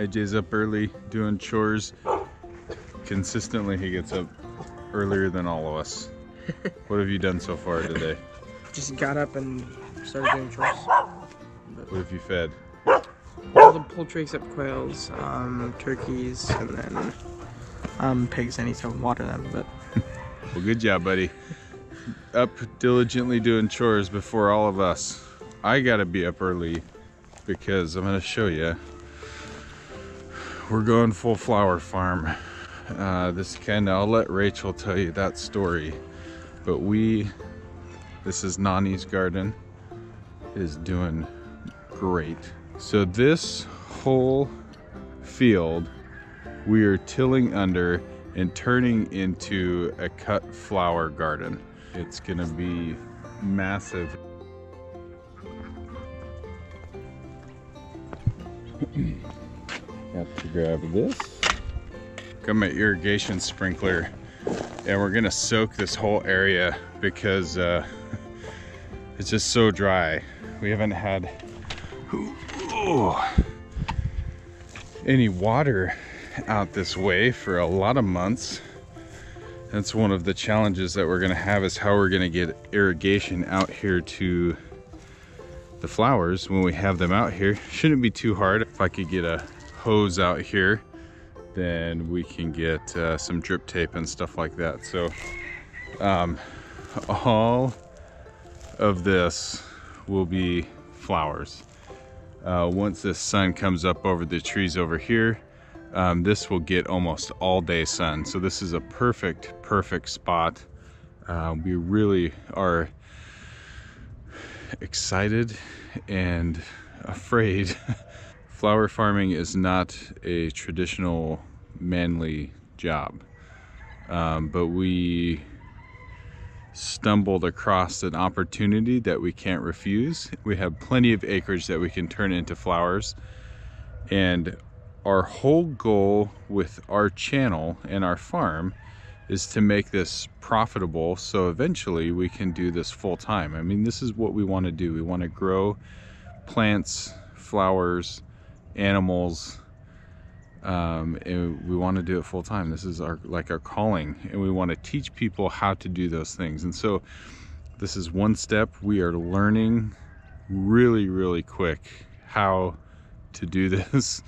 AJ's up early doing chores. Consistently, he gets up earlier than all of us. What have you done so far today? Just got up and started doing chores. What have you fed? All the poultry except quails, turkeys, and then pigs. I need to water them, but... Well, good job, buddy. Up diligently doing chores before all of us. I gotta be up early because I'm gonna show you. We're going full flower farm. I'll let Rachel tell you that story. But this is Nani's garden, is doing great. So this whole field we are tilling under and turning into a cut flower garden. It's gonna be massive. Have to grab this. Got my irrigation sprinkler, and we're gonna soak this whole area because it's just so dry. We haven't had any water out this way for a lot of months. That's one of the challenges that we're gonna have, is how we're gonna get irrigation out here to the flowers when we have them out here. Shouldn't be too hard. If I could get a hose out here, then we can get some drip tape and stuff like that. So all of this will be flowers. Once the sun comes up over the trees over here, this will get almost all day sun. So this is a perfect spot. We really are excited and afraid. Flower farming is not a traditional manly job, but we stumbled across an opportunity that we can't refuse. We have plenty of acreage that we can turn into flowers, and our whole goal with our channel and our farm is to make this profitable, so eventually we can do this full time. I mean, this is what we want to do. We want to grow plants, flowers, animals, and we want to do it full time. This is our calling, and we want to teach people how to do those things. And so this is one step. We are learning really quick how to do this.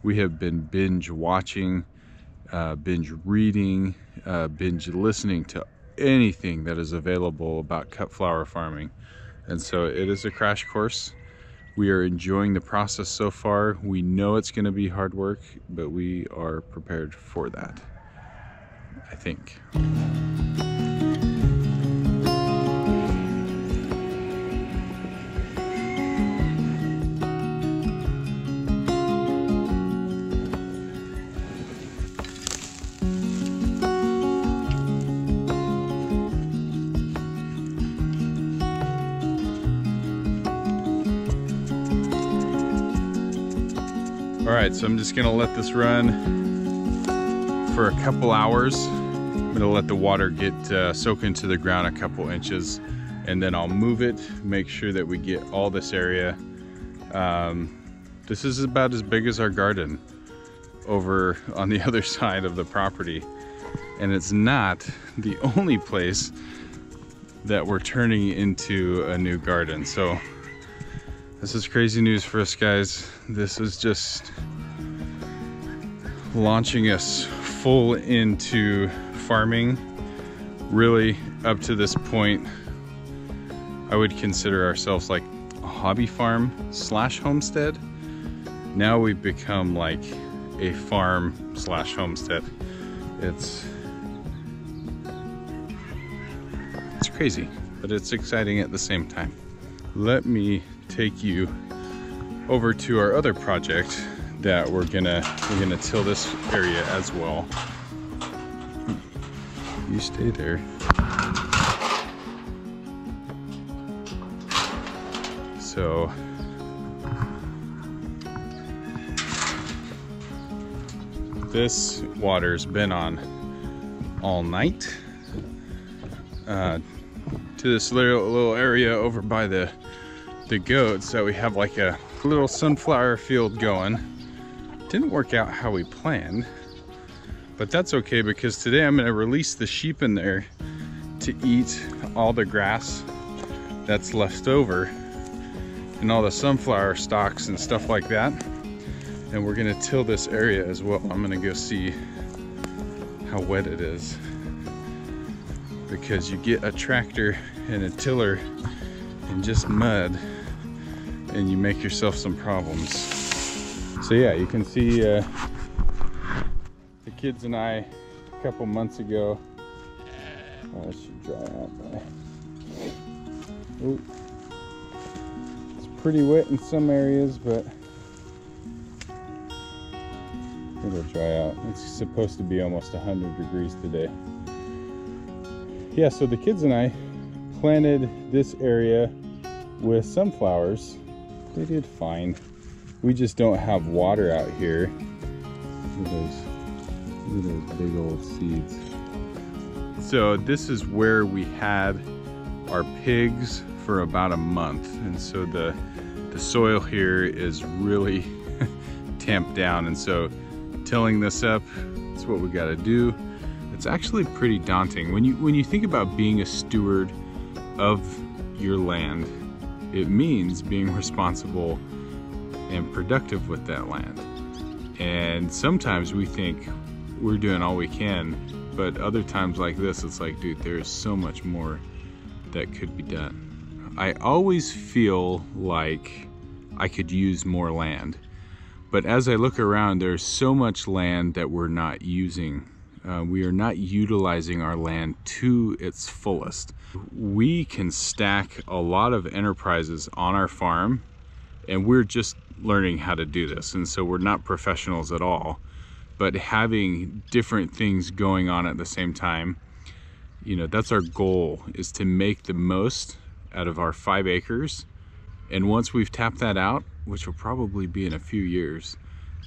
We have been binge watching, binge reading, binge listening to anything that is available about cut flower farming. And so it is a crash course. We are enjoying the process so far. We know it's gonna be hard work, but we are prepared for that, I think. All right, so I'm just gonna let this run for a couple hours. I'm gonna let the water get soak into the ground a couple inches, and then I'll move it, make sure that we get all this area. This is about as big as our garden over on the other side of the property. And it's not the only place that we're turning into a new garden. So this is crazy news for us, guys. This is just launching us full into farming. Really, up to this point, I would consider ourselves like a hobby farm / homestead. Now we've become like a farm / homestead. It's crazy, but it's exciting at the same time. Let me take you over to our other project that we're gonna till this area as well. You stay there. So this water's been on all night to this little area over by the goats, that we have like a little sunflower field going. Didn't work out how we planned, but that's okay because today I'm going to release the sheep in there to eat all the grass that's left over and all the sunflower stalks and stuff like that. And we're going to till this area as well. I'm going to go see how wet it is, because you get a tractor and a tiller and just mud and you make yourself some problems. So yeah, you can see the kids and I a couple months ago. Oh, it should dry out by. Ooh. It's pretty wet in some areas, but it'll dry out. It's supposed to be almost 100 degrees today. Yeah, so the kids and I planted this area with sunflowers. They did fine. We just don't have water out here. Look at those big old seeds. So this is where we had our pigs for about a month. And so the soil here is really tamped down. And so tilling this up, that's what we got to do. It's actually pretty daunting. When you think about being a steward of your land, it means being responsible and productive with that land. And sometimes we think we're doing all we can, but other times like this, it's like, dude, there's so much more that could be done. I always feel like I could use more land, but as I look around, there's so much land that we're not using. We are not utilizing our land to its fullest. We can stack a lot of enterprises on our farm, and we're just learning how to do this. And so we're not professionals at all, but having different things going on at the same time, you know, that's our goal, is to make the most out of our 5 acres. And once we've tapped that out, which will probably be in a few years,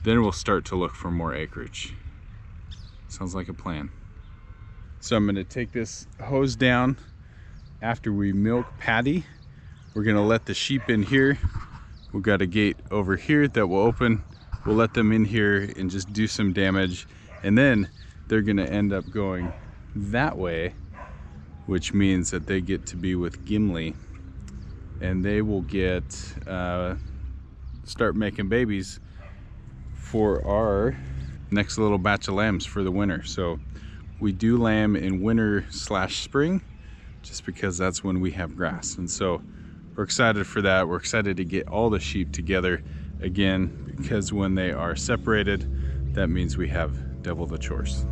then we'll start to look for more acreage. Sounds like a plan. So I'm gonna take this hose down after we milk Patty. We're gonna let the sheep in here. We've got a gate over here that will open. We'll let them in here and just do some damage. And then they're gonna end up going that way, which means that they get to be with Gimli, and they will get, start making babies for our next little batch of lambs for the winter. So we do lamb in winter/spring, just because that's when we have grass. And so we're excited for that. We're excited to get all the sheep together again, because when they are separated, that means we have double the chores.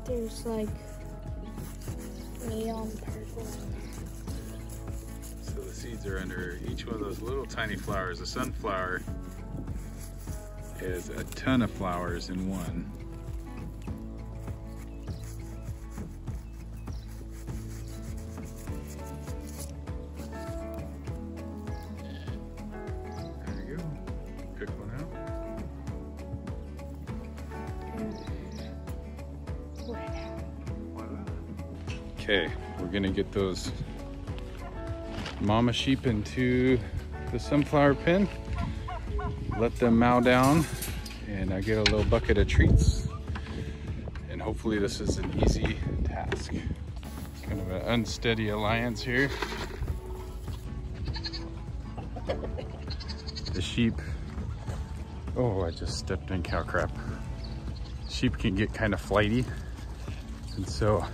There's like neon purple. So the seeds are under each one of those little tiny flowers. A sunflower is a ton of flowers in one. There you go. Pick one out. Okay, we're gonna get those mama sheep into the sunflower pen, let them mow down, and I get a little bucket of treats. And hopefully this is an easy task. It's kind of an unsteady alliance here. The sheep, oh, I just stepped in cow crap. Sheep can get kind of flighty, and so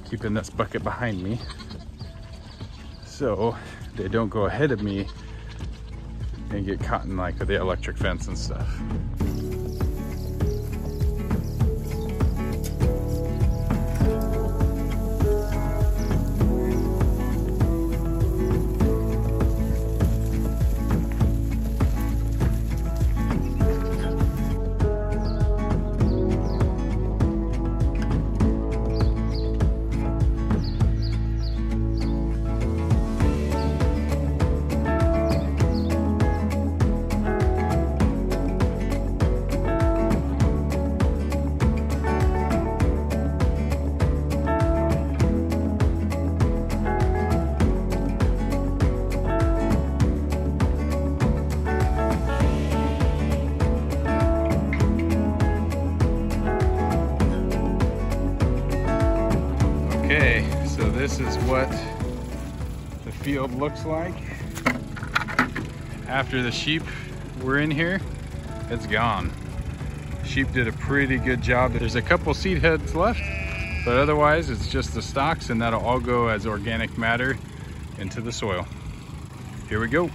keeping this bucket behind me so they don't go ahead of me and get caught in like the electric fence and stuff. this is what the field looks like after the sheep were in here. It's gone. Sheep did a pretty good job. There's a couple seed heads left, but otherwise it's just the stalks, and that'll all go as organic matter into the soil. Here we go.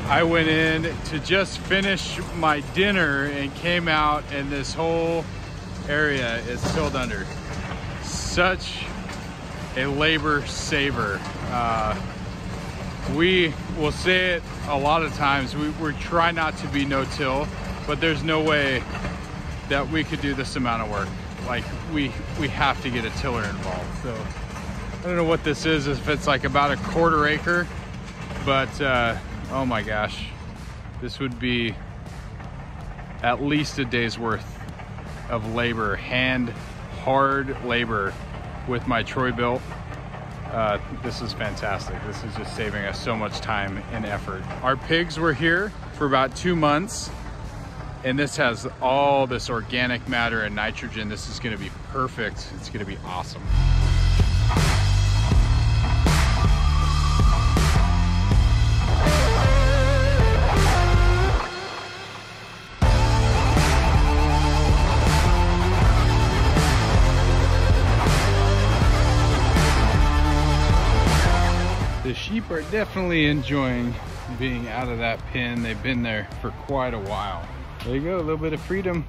I went in to just finish my dinner and came out, and this whole area is tilled under. Such a labor saver. We will say it a lot of times, we try not to be no-till, but there's no way that we could do this amount of work. Like, we have to get a tiller involved. So I don't know what this is, if it's like about a 1/4 acre, but oh my gosh, this would be at least a day's worth of labor, hard labor with my Troy-Bilt. This is fantastic. This is just saving us so much time and effort. Our pigs were here for about 2 months, and this has all this organic matter and nitrogen. This is gonna be perfect. It's gonna be awesome. The sheep are definitely enjoying being out of that pen. They've been there for quite a while. There you go, a little bit of freedom.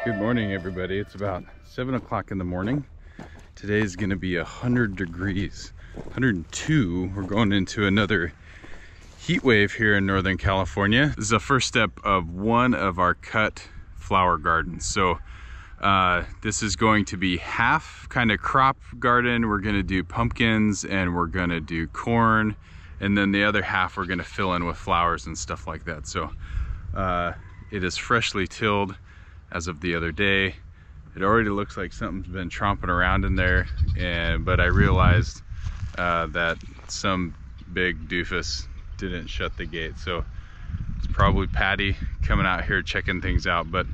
Good morning, everybody. It's about 7 o'clock in the morning. Today is going to be 100 degrees, 102. We're going into another heat wave here in Northern California. This is the first step of one of our cut flower gardens. So this is going to be half kind of crop garden. We're going to do pumpkins and we're going to do corn, and then the other half we're going to fill in with flowers and stuff like that. So it is freshly tilled as of the other day. It already looks like something's been tromping around in there, but I realized that some big doofus didn't shut the gate, so it's probably Patty coming out here checking things out. But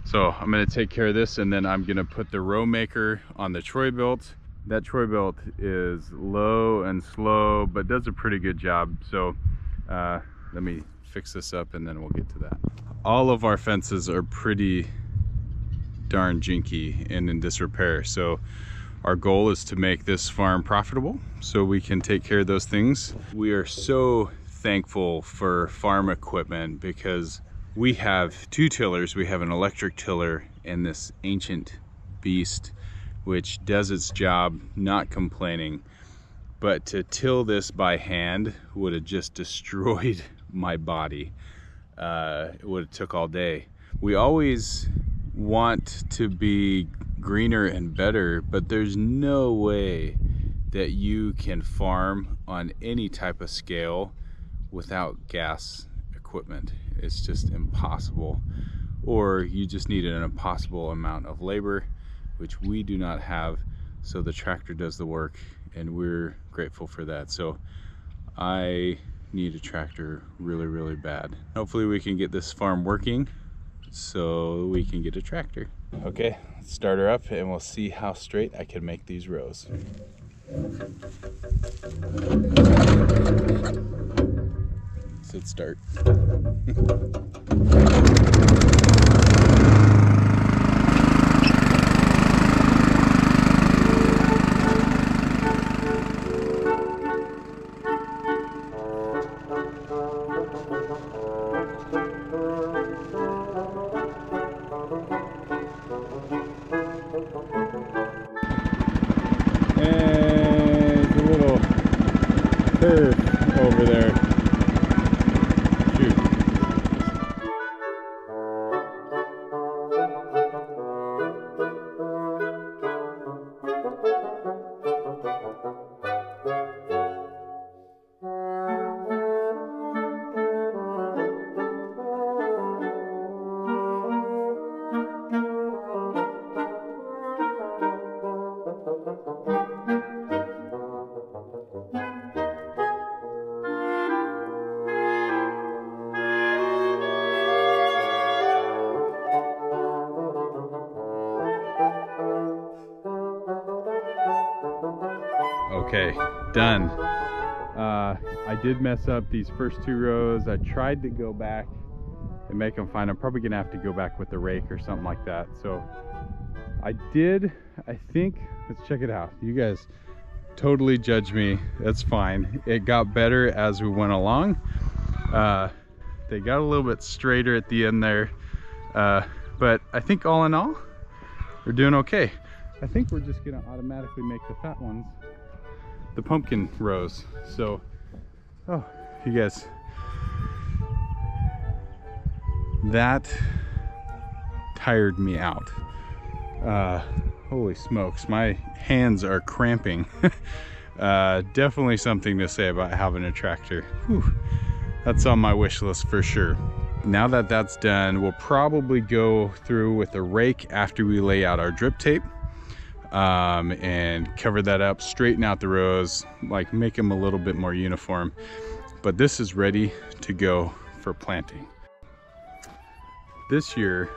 so I'm going to take care of this, and then I'm going to put the row maker on the Troy-Bilt. That Troy-Bilt is low and slow, but does a pretty good job. So let me fix this up and then we'll get to that. All of our fences are pretty darn jinky and in disrepair, so our goal is to make this farm profitable so we can take care of those things. We are so thankful for farm equipment because we have 2 tillers. We have an electric tiller and this ancient beast which does its job, not complaining. But to till this by hand would have just destroyed my body. It would have took all day. We always want to be greener and better, but there's no way that you can farm on any type of scale without gas equipment. It's just impossible, or you just need an impossible amount of labor, which we do not have. So the tractor does the work, and we're grateful for that. So I need a tractor really, really bad. Hopefully we can get this farm working so we can get a tractor. Okay, let's start her up and we'll see how straight I can make these rows. let's hit start. And a little curve over there. Shoot. Okay, done. I did mess up these first 2 rows. I tried to go back and make them fine. I'm probably gonna have to go back with the rake or something like that. So I think, let's check it out. You guys totally judge me, that's fine. It got better as we went along. They got a little bit straighter at the end there. But I think all in all, we're doing okay. I think we're just gonna automatically make the fat ones the pumpkin rows. So, oh, you guys, that tired me out. Holy smokes, my hands are cramping. Definitely something to say about having a tractor. Whew. That's on my wish list for sure. Now that that's done, we'll probably go through with a rake after we lay out our drip tape. And cover that up, straighten out the rows, like make them a little bit more uniform. But this is ready to go for planting. This year,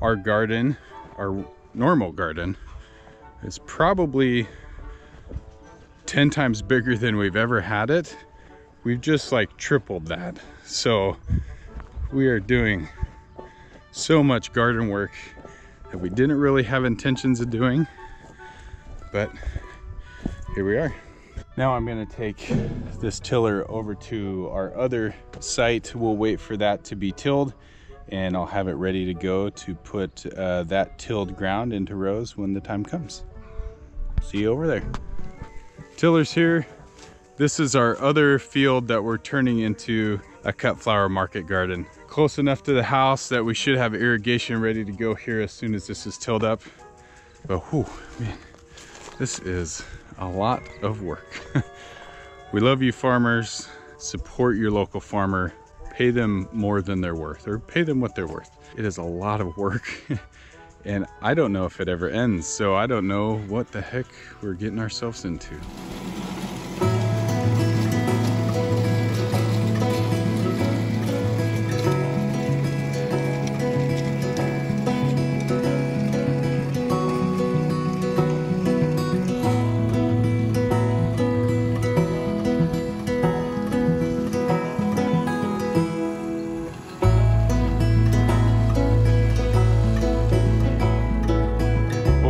our garden, our normal garden, is probably 10 times bigger than we've ever had it. We've just like tripled that. So we are doing so much garden work that we didn't really have intentions of doing, but here we are. Now I'm gonna take this tiller over to our other site. We'll wait for that to be tilled and I'll have it ready to go to put that tilled ground into rows when the time comes. See you over there. Tiller's here. This is our other field that we're turning into a cut flower market garden. Close enough to the house that we should have irrigation ready to go here as soon as this is tilled up. But whew, man, this is a lot of work. We love you farmers. Support your local farmer. Pay them more than they're worth, or pay them what they're worth. It is a lot of work. And I don't know if it ever ends, so I don't know what the heck we're getting ourselves into.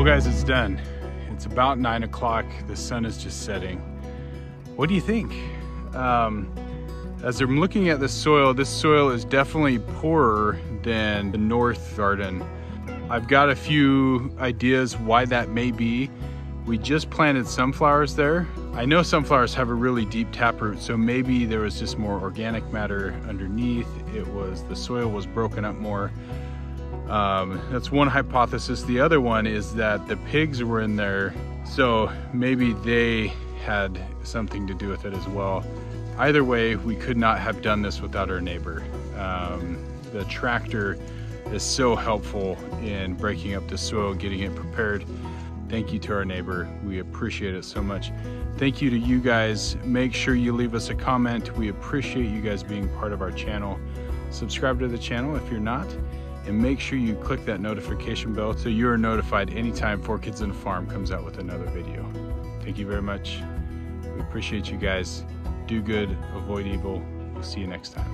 Guys, it's done. It's about 9 o'clock. The sun is just setting. What do you think? As I'm looking at this soil is definitely poorer than the north garden. I've got a few ideas why that may be. We just planted sunflowers there. I know sunflowers have a really deep taproot, so maybe there was just more organic matter underneath. The soil was broken up more. That's one hypothesis. The other one is that the pigs were in there, so maybe they had something to do with it as well. Either way, we could not have done this without our neighbor. The tractor is so helpful in breaking up the soil, getting it prepared. Thank you to our neighbor. We appreciate it so much. Thank you to you guys. Make sure you leave us a comment. We appreciate you guys being part of our channel. Subscribe to the channel if you're not. And make sure you click that notification bell so you are notified anytime 4 Kids on a Farm comes out with another video. Thank you very much. We appreciate you guys. Do good, avoid evil. We'll see you next time.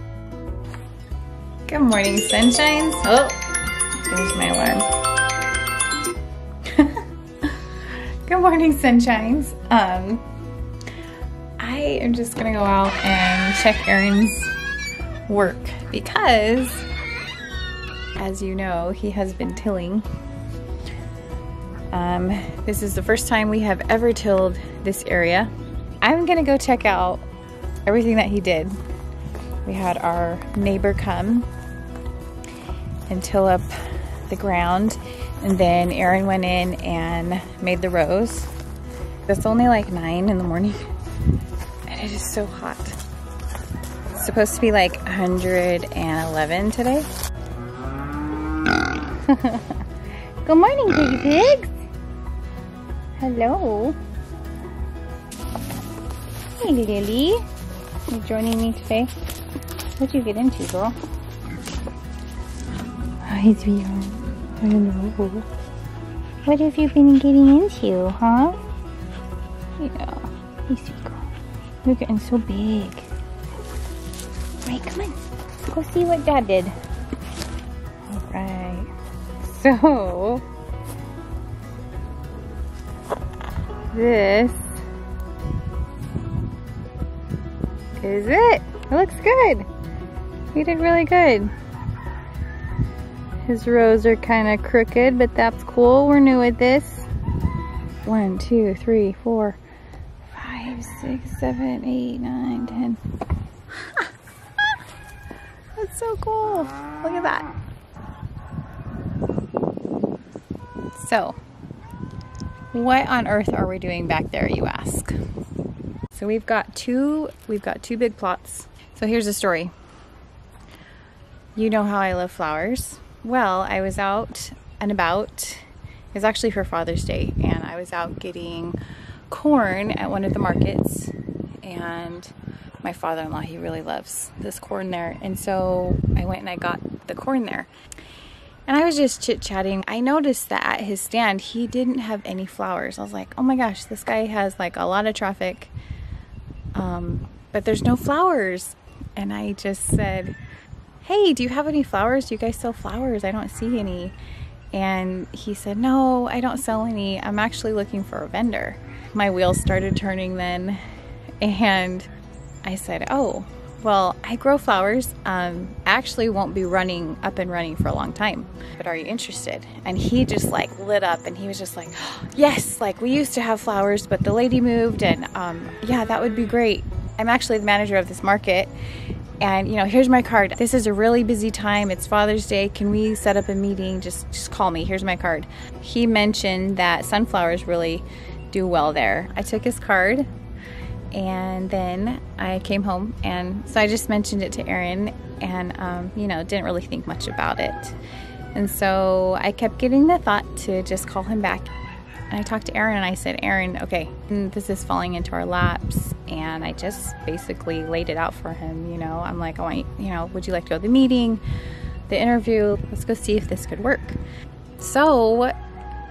Good morning, sunshines. Oh, there's my alarm. Good morning, sunshines. I am just gonna go out and check Aaron's work because, as you know, he has been tilling. This is the first time we have ever tilled this area. I'm gonna go check out everything that he did. We had our neighbor come and till up the ground, and then Aaron went in and made the rows. It's only like 9 in the morning and it is so hot. It's supposed to be like 111 today. Good morning, baby pigs. Hello. Hey, Lily. You joining me today? What'd you get into, girl? Hi, sweetheart. Hello. What have you been getting into, huh? Yeah. Hey, sweet girl. You're getting so big. Right, come on. Go see what Dad did. Alright. So, this is it. It looks good. He did really good. His rows are kind of crooked, but that's cool. We're new at this. 1, 2, 3, 4, 5, 6, 7, 8, 9, 10. That's so cool. Look at that. So, what on earth are we doing back there, you ask? So we've got two big plots. So here's the story. You know how I love flowers. Well, I was out and about. It was actually for Father's Day, and I was out getting corn at one of the markets, and my father-in-law, he really loves this corn there, and so I went and I got the corn there. And I was just chit-chatting. I noticed that at his stand, he didn't have any flowers. I was like, oh my gosh, this guy has like a lot of traffic, but there's no flowers. And I just said, hey, do you have any flowers? Do you guys sell flowers? I don't see any. And he said, no, I don't sell any. I'm actually looking for a vendor. My wheels started turning then. And I said, oh, well, I grow flowers. I actually won't be up and running for a long time, but are you interested? And he just like lit up, and he was just like, oh, yes, like we used to have flowers, but the lady moved, and yeah, that would be great. I'm actually the manager of this market, and you know, here's my card. This is a really busy time. It's Father's Day. Can we set up a meeting? Just call me. Here's my card. He mentioned that sunflowers really do well there. I took his card, and then I came home, and so I just mentioned it to Aaron, and you know, didn't really think much about it. And so I kept getting the thought to just call him back. And I talked to Aaron, and I said, Aaron, okay, this is falling into our laps. And I just basically laid it out for him, you know. I'm like, you know, would you like to go to the meeting, the interview? Let's go see if this could work. So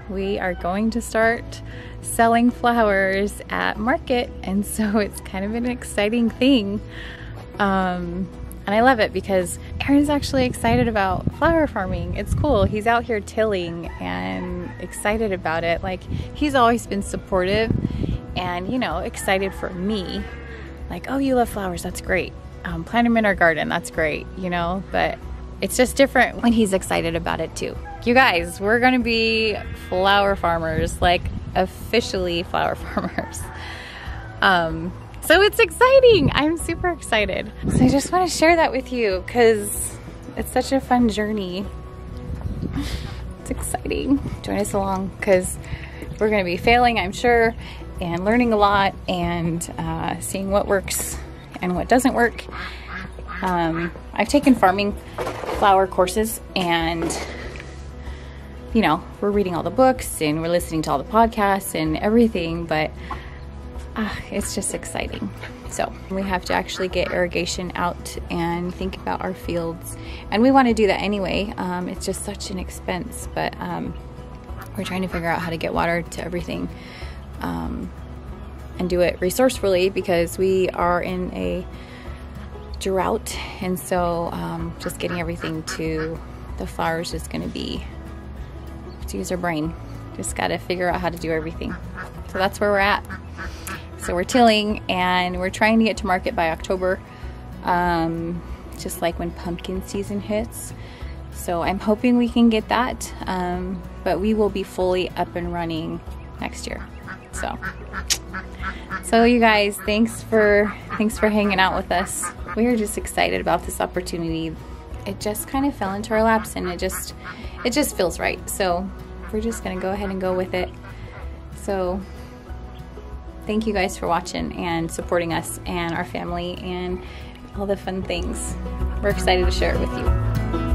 we are going to start selling flowers at market, and so it's kind of an exciting thing. And I love it because Aaron's actually excited about flower farming. It's cool. He's out here tilling and excited about it. Like, he's always been supportive and, you know, excited for me. Like, oh, you love flowers, that's great. Plant them in our garden, that's great, you know, but it's just different when he's excited about it too. You guys, we're gonna be flower farmers, like officially flower farmers. So it's exciting. I'm super excited. So I just want to share that with you because it's such a fun journey. It's exciting. Join us along because we're going to be failing, I'm sure, and learning a lot and seeing what works and what doesn't work. I've taken farming flower courses, and you know, we're reading all the books and we're listening to all the podcasts and everything, but it's just exciting. So we have to actually get irrigation out and think about our fields, and we want to do that anyway. It's just such an expense, but we're trying to figure out how to get water to everything and do it resourcefully, because we are in a drought, and so just getting everything to the flowers is going to be, to use our brain. Just got to figure out how to do everything. So that's where we're at. So we're tilling and we're trying to get to market by October, just like when pumpkin season hits. So I'm hoping we can get that, but we will be fully up and running next year. So you guys, thanks for hanging out with us. We are just excited about this opportunity. It just kind of fell into our laps, and it just feels right. So we're just gonna go ahead and go with it. So thank you guys for watching and supporting us and our family and all the fun things. We're excited to share it with you.